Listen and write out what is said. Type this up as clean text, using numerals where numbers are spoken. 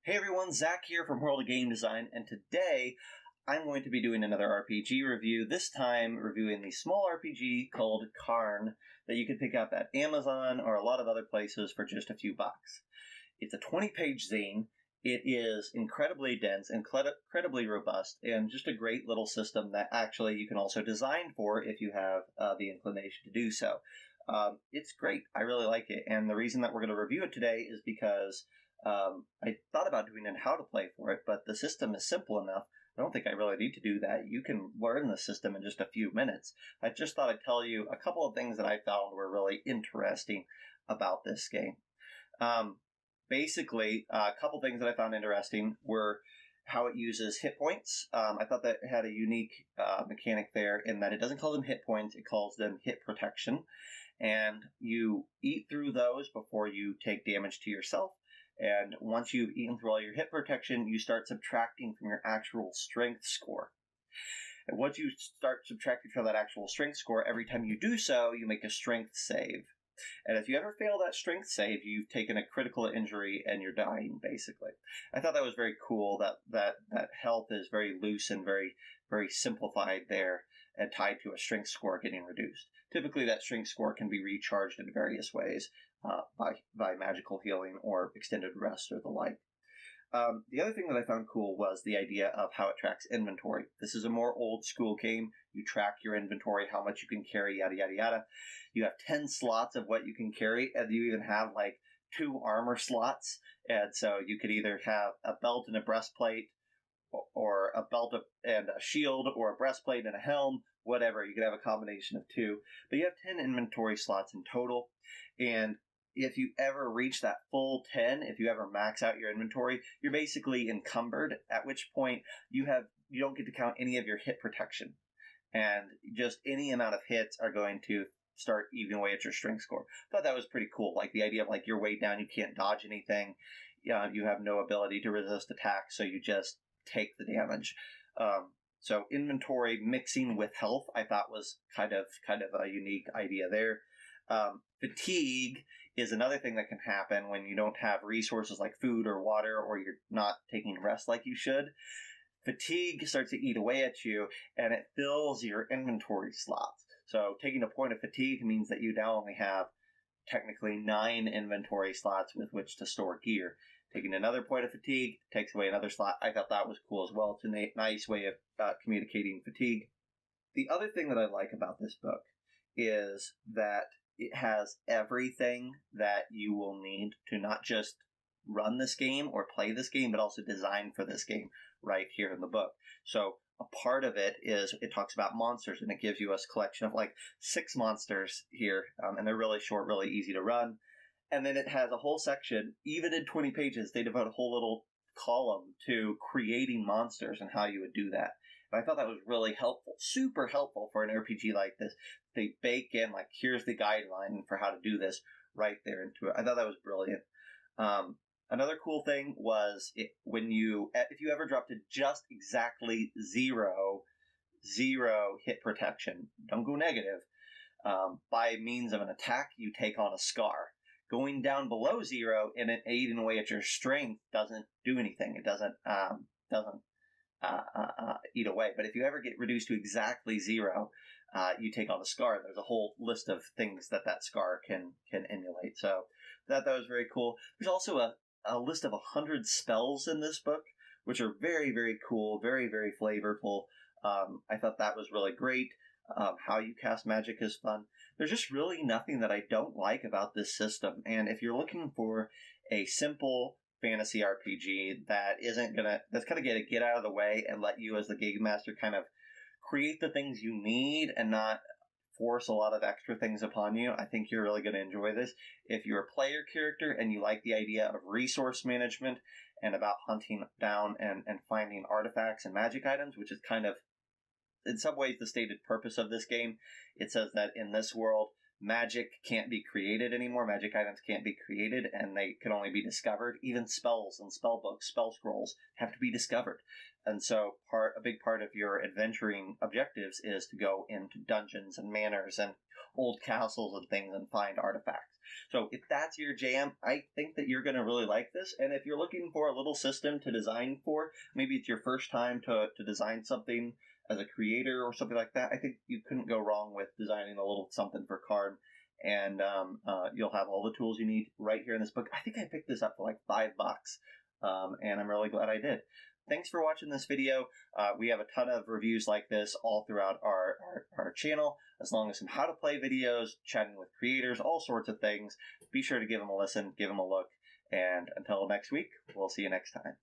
Hey everyone, Zach here from World of Game Design, and today I'm going to be doing another RPG review, this time reviewing the small RPG called Cairn that you can pick up at Amazon or a lot of other places for just a few bucks. It's a 20-page zine. It is incredibly dense, incredibly robust, and just a great little system that actually you can also design for if you have the inclination to do so. It's great. I really like it, and the reason that we're going to review it today is because I thought about doing it how to play for it, but the system is simple enough. I don't think I really need to do that. You can learn the system in just a few minutes. I just thought I'd tell you a couple of things that I found were really interesting about this game. Basically, a couple things that I found interesting were how it uses hit points. I thought that it had a unique mechanic there in that it doesn't call them hit points, it calls them hit protection. And you eat through those before you take damage to yourself. And once you've eaten through all your hit protection, you start subtracting from your actual strength score. And once you start subtracting from that actual strength score, every time you do so, you make a strength save. And if you ever fail that strength save, you've taken a critical injury and you're dying, basically. I thought that was very cool, that health is very loose and very, very simplified there and tied to a strength score getting reduced. Typically, that strength score can be recharged in various ways by magical healing or extended rest or the like. The other thing that I found cool was the idea of how it tracks inventory. This is a more old school game. You track your inventory, how much you can carry, yada, yada, yada. You have 10 slots of what you can carry, and you even have like 2 armor slots. And so you could either have a belt and a breastplate, or a belt and a shield, or a breastplate and a helm, whatever. You could have a combination of 2. But you have 10 inventory slots in total. And if you ever reach that full 10, if you ever max out your inventory, you're basically encumbered, at which point you don't get to count any of your hit protection. And just any amount of hits are going to start eating away at your strength score. I thought that was pretty cool. Like the idea of like you're weighed down, you can't dodge anything. You have no ability to resist attack, so you just take the damage. So inventory mixing with health, I thought was kind of a unique idea there. Fatigue is another thing that can happen when you don't have resources like food or water, or you're not taking rest like you should. Fatigue starts to eat away at you, and it fills your inventory slots. So taking a point of fatigue means that you now only have technically 9 inventory slots with which to store gear. Taking another point of fatigue takes away another slot. I thought that was cool as well. It's a nice way of communicating fatigue. The other thing that I like about this book is that it has everything that you will need to not just run this game or play this game, but also design for this game right here in the book. So a part of it is it talks about monsters, and it gives you a collection of like 6 monsters here, and they're really short, really easy to run. And then it has a whole section, even in 20 pages, they devote a whole little column to creating monsters and how you would do that. And I thought that was really helpful, super helpful for an RPG like this. They bake in, like, here's the guideline for how to do this right there into it. I thought that was brilliant. Another cool thing was if you ever drop to just exactly zero hit protection, don't go negative, by means of an attack, you take on a scar. Going down below 0 and it eating away at your strength doesn't do anything. It doesn't eat away. But if you ever get reduced to exactly 0, you take on a scar. There's a whole list of things that scar can emulate. So that was very cool. There's also a list of 100 spells in this book, which are very, very cool, very, very flavorful. I thought that was really great. How you cast magic is fun. There's just really nothing that I don't like about this system. And if you're looking for a simple fantasy RPG that's kind of going to get out of the way and let you as the game master kind of create the things you need and not force a lot of extra things upon you, I think you're really going to enjoy this. If you're a player character and you like the idea of resource management and about hunting down and finding artifacts and magic items, which is kind of in some ways the stated purpose of this game, it says that in this world, magic can't be created anymore. Magic items can't be created, and they can only be discovered. Even spells and spell books, spell scrolls have to be discovered. And so a big part of your adventuring objectives is to go into dungeons and manors and old castles and things and find artifacts. So if that's your jam, I think that you're going to really like this. And if you're looking for a little system to design for, maybe it's your first time to design something as a creator or something like that, I think you couldn't go wrong with designing a little something for Cairn. And you'll have all the tools you need right here in this book. I think I picked this up for like $5, and I'm really glad I did. Thanks for watching this video. We have a ton of reviews like this all throughout our channel, as long as some how to play videos, chatting with creators, all sorts of things. Be sure to give them a listen, give them a look, and until next week, we'll see you next time.